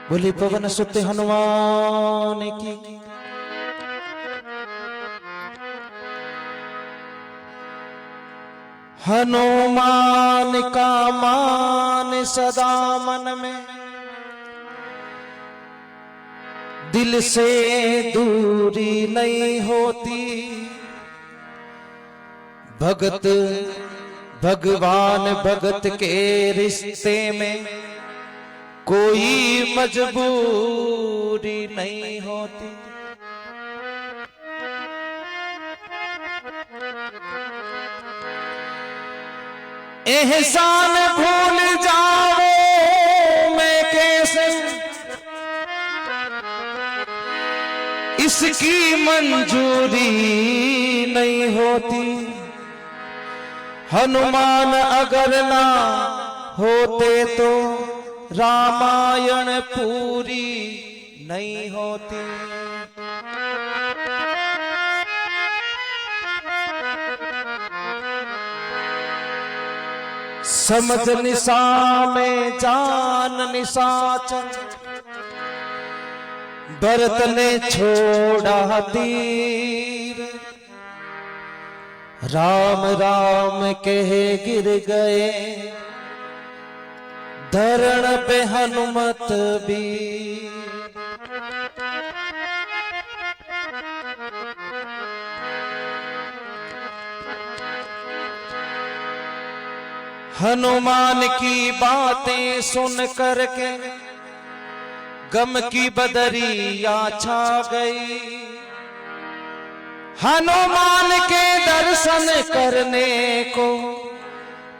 बोली पवन सुत हनुमान की। हनुमान का मान सदा मन में, दिल से दूरी नहीं होती। भगत भगवान भगत के रिश्ते में कोई मजबूरी नहीं होती। एहसान भूल जाओ मैं कैसे, इसकी मंजूरी नहीं होती। हनुमान अगर ना होते तो रामायण पूरी नहीं होती। समझ निशा में जान निशाचर, भरत ने छोड़ा तीर। राम राम कहे गिर गए, धरण पे हनुमत भी। हनुमान की बातें सुन करके गम की बदरिया छा गई। हनुमान के दर्शन करने को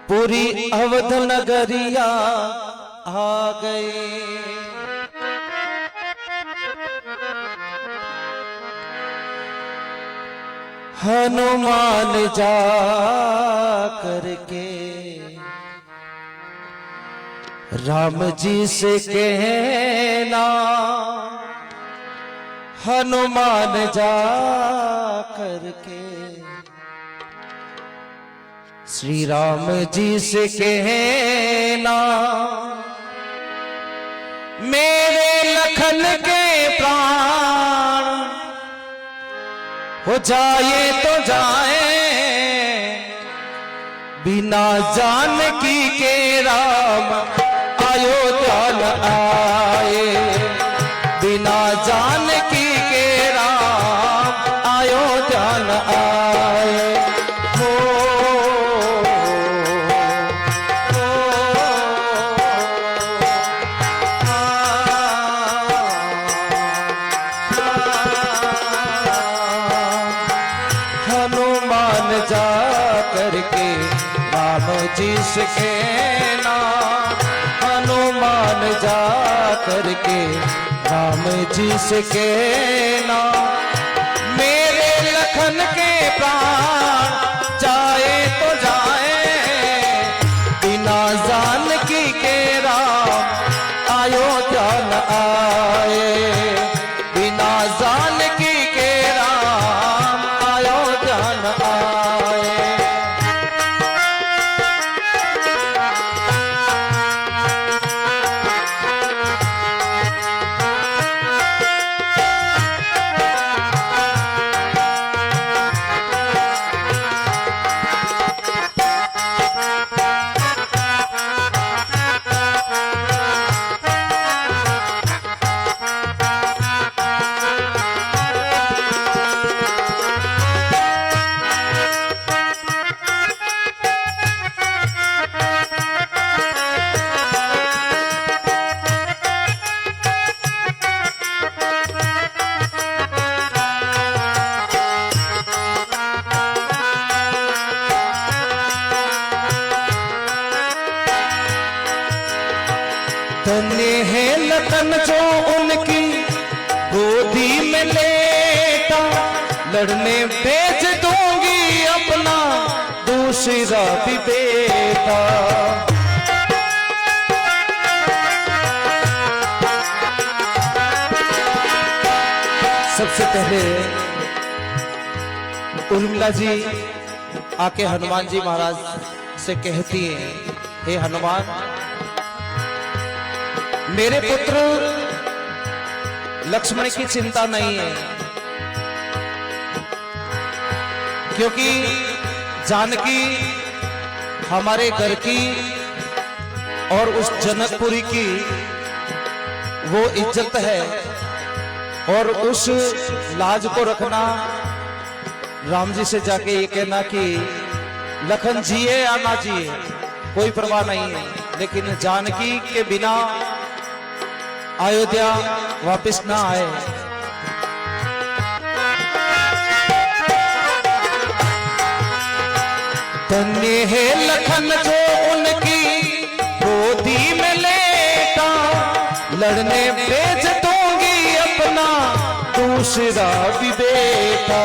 पूरी अवध नगरिया आ गई। हनुमान जा करके राम जी से कहना, हनुमान जा करके श्री राम जी से कहना, मेरे लखन के प्राण हो जाए तो जाए, बिना जानकी के राम अयोध्या न आए। बिना जानकी के राम अयोध्या न आए। हो हनुमान जा करके राम जी से कहना, हनुमान जा करके राम जी से कहना, मेरे लखन के प्राण जाए तो जाए, बिना जानकी के राम अयोध्या न आए। बिना जानकी के राम अयोध्या न आए। धन्य है लखन जो उनकी गोदी में लेटा, लड़ने भेज दूंगी अपना दूसरा भी बेटा। सबसे पहले उर्मिला जी आके हनुमान जी महाराज से कहती हैं, हे हनुमान, मेरे पुत्र लक्ष्मण की चिंता नहीं है, क्योंकि जानकी हमारे घर की और उस जनकपुरी की वो इज्जत है, और उस लाज को रखना, राम जी से जाके ये कहना कि लखन जिए या ना जिए कोई परवाह नहीं है, लेकिन जानकी के बिना अयोध्या वापस ना आए। धन्य है लखन जो उनकी गोदी में लेटा, लड़ने भेज दूंगी अपना दूसरा भी बेटा।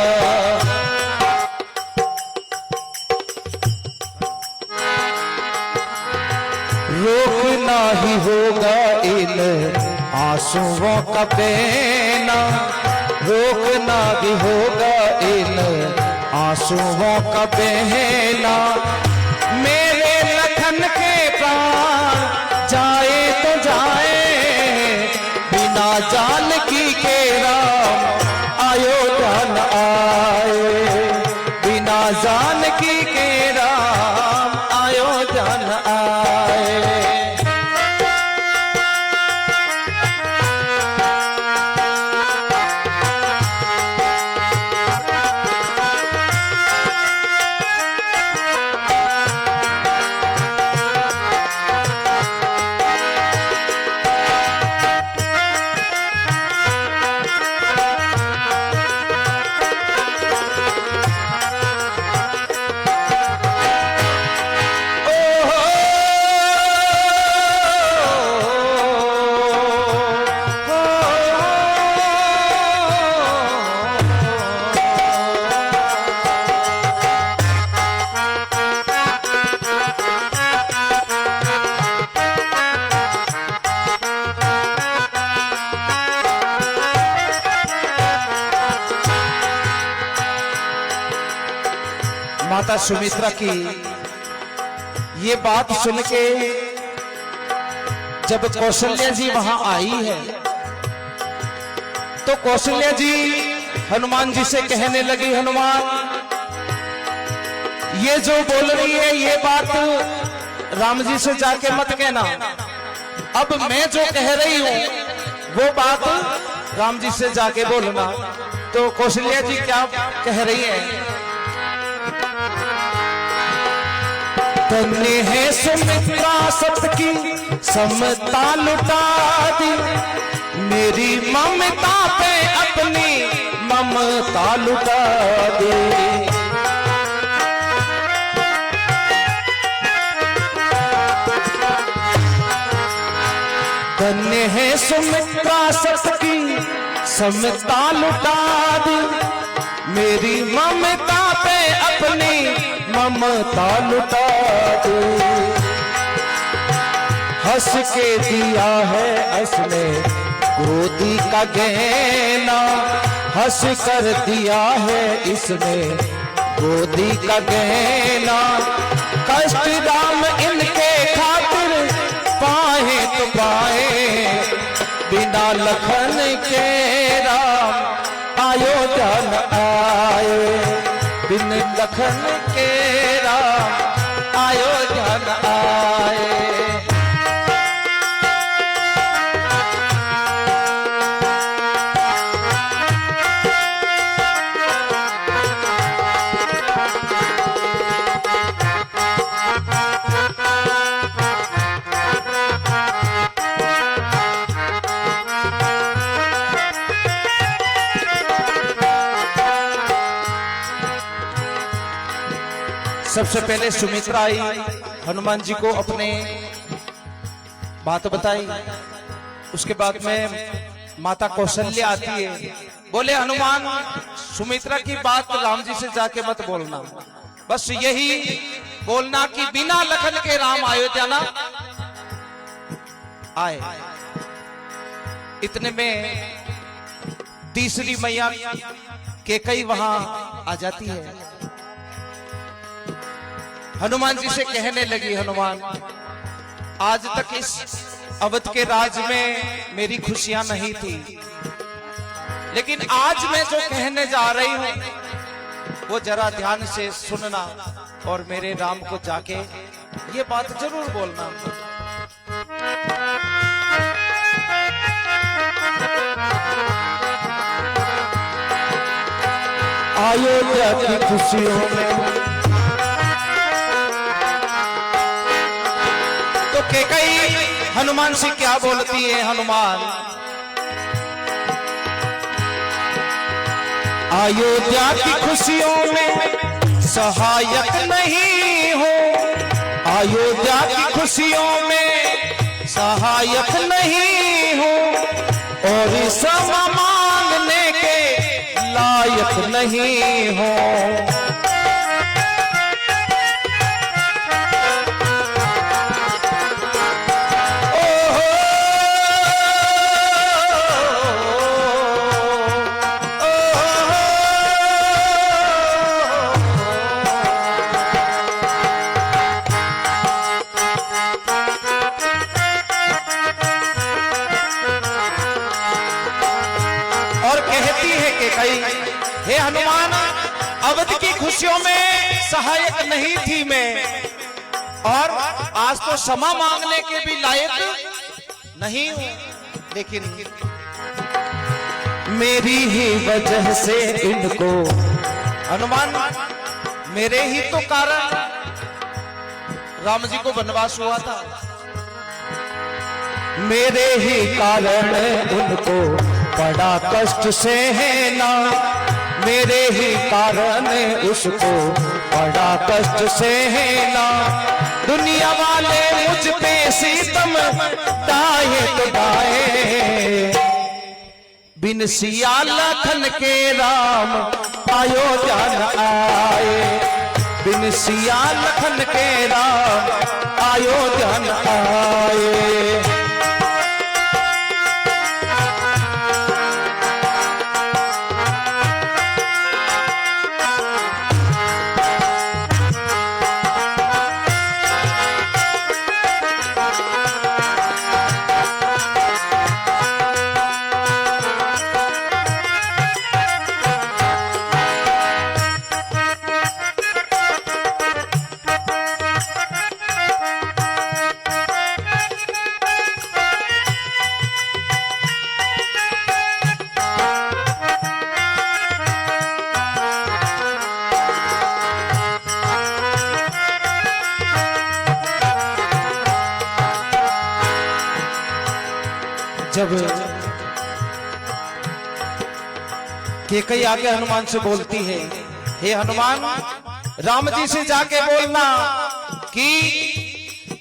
रोकना ही होगा इन आंसुओं का बहना, रोकना भी होगा इन आंसुओं का बहना। मेरे लखन के प्राण जाए तो जाए, बिना जानकी के राम अयोध्या न आए, बिना जानकी के राम अयोध्या न आए। माता सुमित्रा की ये बात सुन के जब कौशल्या जी वहां आई है, तो कौशल्या जी हनुमान जी से कहने लगी, हनुमान ये जो बोल रही है ये बात राम जी से जाके मत कहना, अब मैं जो कह रही हूं वो बात राम जी से जाके बोलना। तो कौशल्या जी क्या कह रही है? धन्य है सुमित्रा सबकी समता लुटा दी, मेरी ममता पे अपनी ममता लुटा दी। धन्य है सुमित्रा सबकी समता लुटा दी, मेरी ममता पे अपनी ममता लुटा दे। हंस के दिया है उसने गोदी का गहना, हंस कर दिया है इसने गोदी का गहना। कष्ट राम इनके खातिर पाए तो पाए, बिना लखन के राम अयोध्या न आए, बिन लखन के राम अयोध्या न आए। सबसे पहले सुमित्रा आई, हनुमान जी को अपने बात बताई। उसके बाद में माता कौशल्या आती है, बोले हनुमान सुमित्रा की बात राम जी से जाके मत बोलना, बस यही बोलना कि बिना लखन के राम अयोध्या ना आए। इतने में तीसरी मैया कैकेयी वहां आ जाती है। हनुमान जी से कहने लगी, हनुमान आज तक इस अवध के राज में मेरी खुशियां नहीं थी, लेकिन आज मैं जो कहने जा रही हूं वो जरा ध्यान से सुनना और मेरे राम को जाके ये बात जरूर बोलना। अयोध्या की खुशियों में तो कैकेयी हनुमान से क्या बोलती है? हनुमान अयोध्या की खुशियों में सहायक नहीं हो, अयोध्या की खुशियों में सहायक नहीं हो, और क्षमा मांगने के लायक नहीं हो। हे हनुमान, अवध की खुशियों में सहायक नहीं थी मैं, और आज तो क्षमा मांगने के भी लायक नहीं हूं, लेकिन मेरी ही वजह से इनको, हनुमान मेरे ही तो कारण राम जी को वनवास हुआ था, मेरे ही कारण उनको बड़ा कष्ट से है ना, मेरे ही कारण उसको बड़ा कष्ट से है ना। दुनिया वाले मुझ पे सितम ढाए तो ढाए, बिन सिया लखन के राम अयोध्या न आए, बिन सिया लखन के राम अयोध्या न आए। जब कैकेयी आके हनुमान से बोलती है, हे हनुमान, राम जी से जाके बोलना कि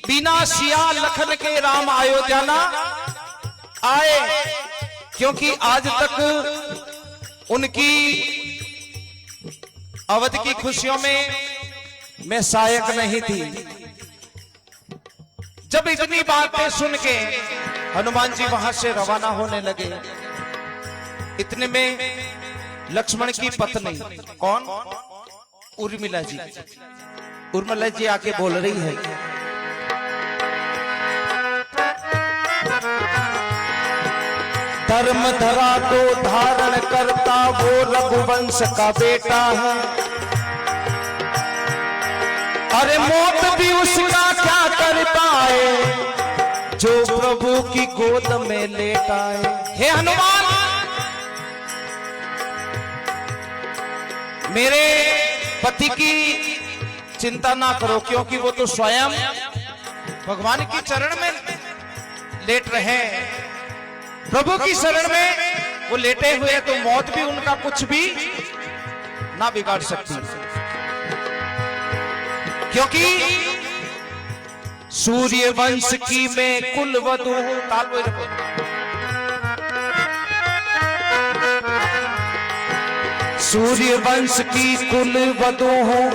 बिना सिया लखन के राम अयोध्या ना आए, क्योंकि आज तक उनकी अवध की खुशियों में मैं सहायक नहीं थी। जब इतनी बातें सुन के हनुमान जी वहां से रवाना होने लगे, इतने में लक्ष्मण की पत्नी, कौन? उर्मिला जी, उर्मिला जी आके बोल रही है, धर्म धरा को धारण करता वो रघुवंश का बेटा है, अरे मौत भी उसका क्या कर पाए जो प्रभु की गोद में लेट आए। हे हनुमान, मेरे पति की चिंता ना करो, क्योंकि वो तो स्वयं भगवान की चरण में लेट रहे, प्रभु की शरण में वो लेटे हुए, तो मौत भी उनका कुछ भी ना बिगाड़ सकती, क्योंकि सूर्य वंश की मैं कुल वधू हूं। सूर्य वंश की कुल वधू हूं,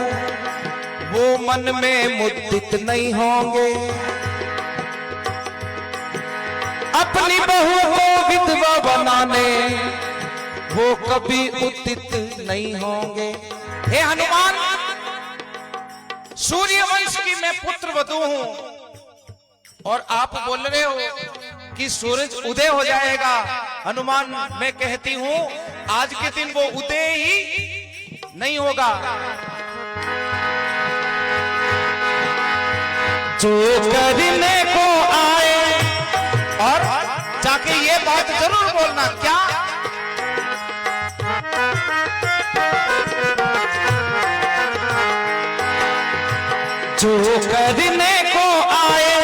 वो मन में मुद्दित नहीं होंगे, अपनी बहू को विधवा बनाने वो कभी उदित नहीं होंगे। हे हनुमान, सूर्य वंश की मैं पुत्र वधू हूं, और आप बोल रहे हो कि सूरज उदय हो जाएगा। हनुमान, मैं कहती हूं आज के दिन वो उदय ही नहीं होगा। जो करने को आए, और जाके ये बात जरूर बोलना, क्या जो करने को आए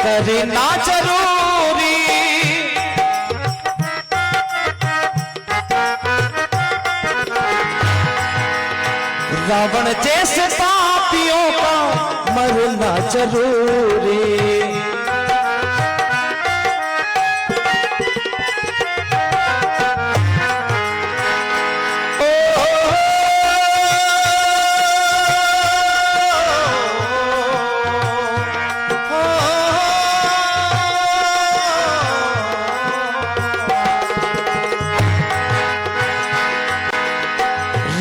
करना जरूरी, रावण जैसे पापियों का मरना जरूरी।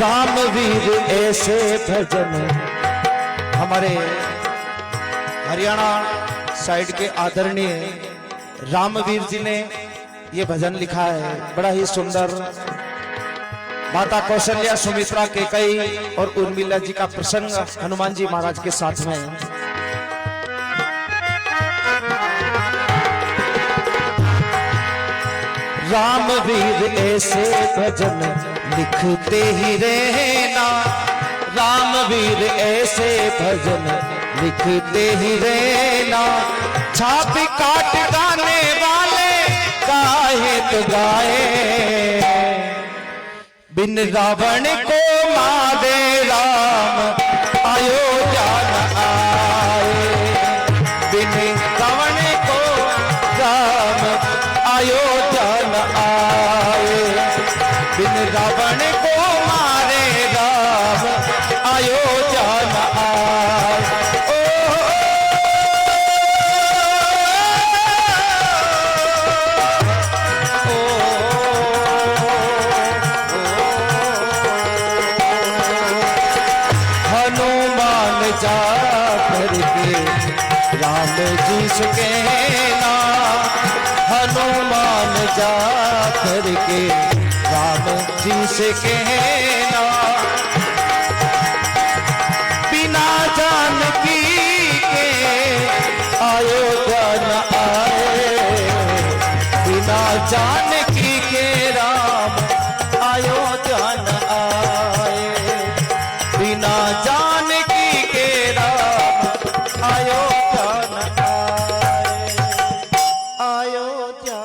रामवीर ऐसे भजन, हमारे हरियाणा साइड के आदरणीय रामवीर जी ने ये भजन लिखा है, बड़ा ही सुंदर। माता कौशल्या, सुमित्रा, कैकेयी और उर्मिला जी का प्रसंग हनुमान जी महाराज के साथ में। रामवीर ऐसे भजन लिखते ही रहना, रामवीर ऐसे भजन लिखते ही रहना। छाप काट गाने वाले गाए तो गाए, बिन रावण को मारे राम अयोध्या न आए, बिन रावण को राम अयोध्या न आए, बिन रावण को मारे राम अयोध्या न आए। हनुमान जा करके राम जी से कहना, हनुमान जा करके राम जी से कहना, बिना जानकी के अयोध्या न आए, बिना जानकी के राम अयोध्या न आए, बिना जानकी के राम अयोध्या न आए, अयोध्या